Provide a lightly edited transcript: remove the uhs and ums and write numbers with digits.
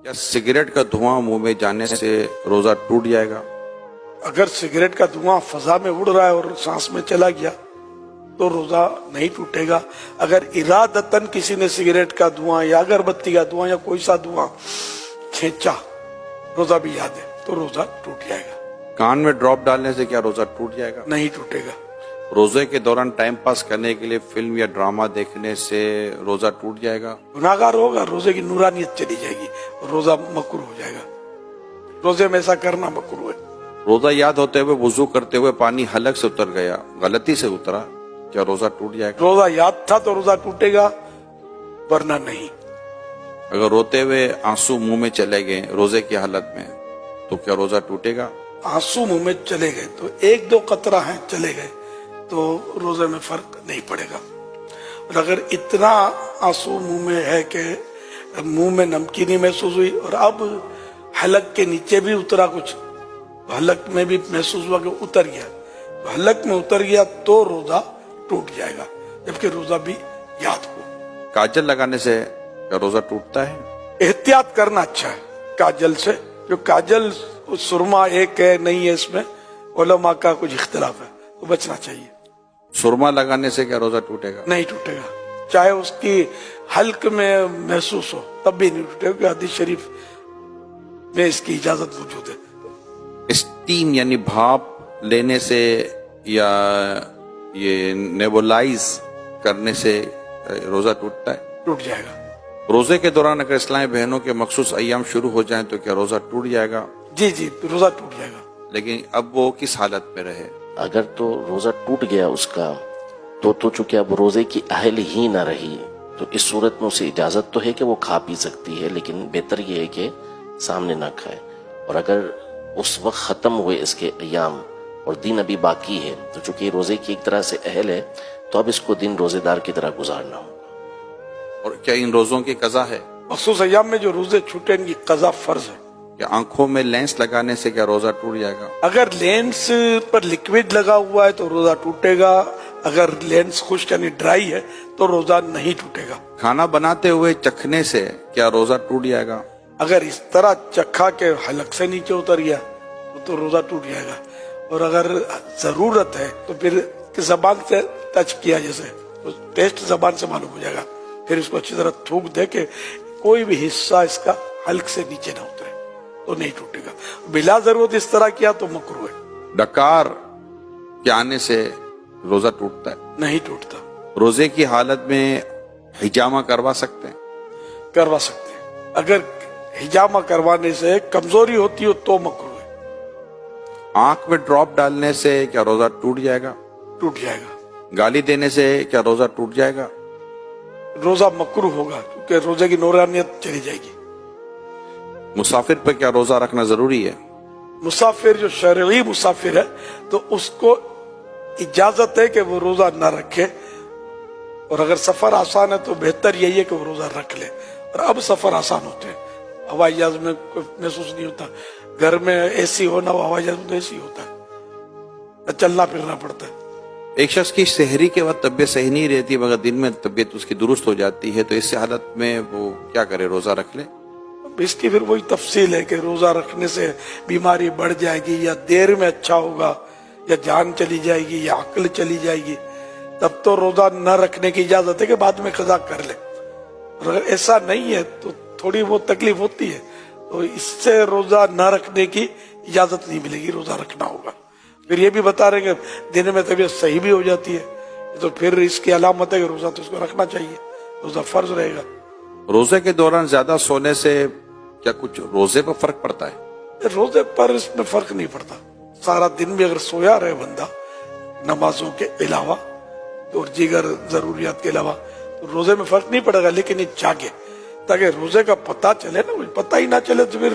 کیا سگریٹ کا دھواں منہ میں جانے سے روزہ ٹوٹ جائے گا؟ اگر سگریٹ کا دھواں فضا میں اڑ رہا ہے اور سانس میں چلا گیا تو روزہ نہیں ٹوٹے گا۔ اگر ارادتاً کسی نے سگریٹ کا دھواں یا اگربتی کا دھواں یا کوئی سا دھواں کھینچا، روزہ بھی یاد ہے، تو روزہ ٹوٹ جائے گا۔ کان میں ڈراپ ڈالنے سے کیا روزہ ٹوٹ جائے گا؟ نہیں ٹوٹے گا۔ روزے کے دوران ٹائم پاس کرنے کے لیے فلم یا ڈرامہ دیکھنے سے روزہ ٹوٹ جائے گا؟ گناہگار ہوگا، روزے کی نورانیت چلی جائے گی، روزہ مکروہ ہو جائے گا۔ روزے میں ایسا کرنا مکروہ ہے۔ روزہ یاد ہوتے ہوئے وضو کرتے ہوئے پانی حلق سے اتر گیا، غلطی سے اترا، کیا روزہ ٹوٹ جائے گا؟ روزہ یاد تھا تو روزہ ٹوٹے گا، ورنہ نہیں۔ اگر روتے ہوئے آنسو منہ میں چلے گئے روزے کی حالت میں تو کیا روزہ ٹوٹے گا؟ آنسو منہ میں چلے گئے تو ایک دو قطرہ ہیں چلے گئے تو روزے میں فرق نہیں پڑے گا۔ اور اگر اتنا آنسو منہ میں ہے کہ منہ میں نمکینی محسوس ہوئی اور اب حلق کے نیچے بھی اترا کچھ، حلق میں بھی محسوس ہوا کہ اتر گیا، تو حلق میں اتر گیا تو روزہ ٹوٹ جائے گا، جبکہ روزہ بھی یاد ہو۔ کاجل لگانے سے کیا روزہ ٹوٹتا ہے؟ احتیاط کرنا اچھا ہے کاجل سے، جو کاجل سرما ایک ہے نہیں ہے، اس میں علماء کا کچھ اختلاف ہے، تو بچنا چاہیے۔ سرما لگانے سے کیا روزہ ٹوٹے گا؟ نہیں ٹوٹے گا، چاہے اس کی حلق میں محسوس ہو تب بھی نہیں ٹوٹے گا، حدیث شریف میں اس کی اجازت موجود ہے۔ اسٹیم یعنی بھاپ لینے سے یا یہ نیبولائز کرنے سے روزہ ٹوٹتا ہے؟ ٹوٹ جائے گا۔ روزے کے دوران اگر اسلامی بہنوں کے مخصوص ایام شروع ہو جائیں تو کیا روزہ ٹوٹ جائے گا؟ جی جی، روزہ ٹوٹ جائے گا۔ لیکن اب وہ کس حالت میں رہے؟ اگر تو روزہ ٹوٹ گیا اس کا تو چونکہ اب روزے کی اہل ہی نہ رہی، تو اس صورت میں اسے اجازت تو ہے کہ وہ کھا پی سکتی ہے، لیکن بہتر یہ ہے کہ سامنے نہ کھائے۔ اور اگر اس وقت ختم ہوئے اس کے ایام اور دن ابھی باقی ہے تو چونکہ یہ روزے کی ایک طرح سے اہل ہے تو اب اس کو دن روزے دار کی طرح گزارنا ہوگا۔ اور کیا ان روزوں کی قضا ہے؟ مخصوص ایام میں جو روزے چھوٹے ان کی قضا فرض ہے۔ کیا آنکھوں میں لینس لگانے سے کیا روزہ ٹوٹ جائے گا؟ اگر لینس پر لکوڈ لگا ہوا ہے تو روزہ ٹوٹے گا، اگر لینس خشک یعنی ڈرائی ہے تو روزہ نہیں ٹوٹے گا۔ کھانا بناتے ہوئے چکھنے سے کیا روزہ ٹوٹ جائے گا؟ اگر اس طرح چکھا کے حلق سے نیچے اتر گیا تو روزہ ٹوٹ جائے گا، اور اگر ضرورت ہے تو پھر زبان سے ٹچ کیا جیسے تو ٹیسٹ زبان سے معلوم ہو جائے گا، پھر اس کو اچھی طرح تھوک دے کے کوئی بھی حصہ اس کا حلق سے نیچے نہ اترے تو نہیں ٹوٹے گا۔ بلا ضرورت اس طرح کیا تو مکروہ ہے۔ ڈکار کے آنے سے روزہ ٹوٹتا ہے؟ نہیں ٹوٹتا۔ روزے کی حالت میں حجامہ کروا سکتے ہیں؟ کروا سکتے ہیں، اگر حجامہ کروانے سے کمزوری ہوتی ہو تو مکروہ ہے۔ آنکھ میں ڈراپ ڈالنے سے کیا روزہ ٹوٹ جائے گا؟ ٹوٹ جائے گا۔ گالی دینے سے کیا روزہ ٹوٹ جائے گا؟ روزہ مکروہ ہوگا کیونکہ روزے کی نورانیت چلی جائے گی۔ مسافر پر کیا روزہ رکھنا ضروری ہے؟ مسافر جو شرعی مسافر ہے تو اس کو اجازت ہے کہ وہ روزہ نہ رکھے، اور اگر سفر آسان ہے تو بہتر یہی ہے کہ وہ روزہ رکھ لے۔ اور اب سفر آسان ہوتے ہیں، ہوائی جہاز میں کوئی محسوس نہیں ہوتا، گھر میں اے سی ہونا ہو، ہوائی جہاز میں تو اے سی ہوتا ہے، چلنا پھرنا پڑتا ہے۔ ایک شخص کی سحری کے وقت طبیعت صحیح نہیں رہتی مگر دن میں طبیعت اس کی درست ہو جاتی ہے، تو اس حالت میں وہ کیا کرے؟ روزہ رکھ لے؟ اس کی پھر وہی تفصیل ہے کہ روزہ رکھنے سے بیماری بڑھ جائے گی یا دیر میں اچھا ہوگا یا جان چلی جائے گی یا عقل چلی جائے گی، تب تو روزہ نہ رکھنے کی اجازت ہے کہ بعد میں قضا کر لے۔ اور اگر ایسا نہیں ہے تو تھوڑی بہت تکلیف ہوتی ہے تو اس سے روزہ نہ رکھنے کی اجازت نہیں ملے گی، روزہ رکھنا ہوگا۔ پھر یہ بھی بتا رہے کہ دن میں طبیعت صحیح بھی ہو جاتی ہے تو پھر اس کی علامت ہے کہ روزہ تو اس کو رکھنا چاہیے، روزہ فرض رہے گا۔ روزے کے دوران زیادہ سونے سے کیا کچھ روزے پر فرق پڑتا ہے؟ روزے پر اس میں فرق نہیں پڑتا، سارا دن بھی اگر سویا رہے بندہ نمازوں کے علاوہ اور دیگر ضروریات کے علاوہ تو روزے میں فرق نہیں پڑے گا، لیکن یہ جاگے تاکہ روزے کا پتہ چلے نا، پتہ ہی نہ چلے تو پھر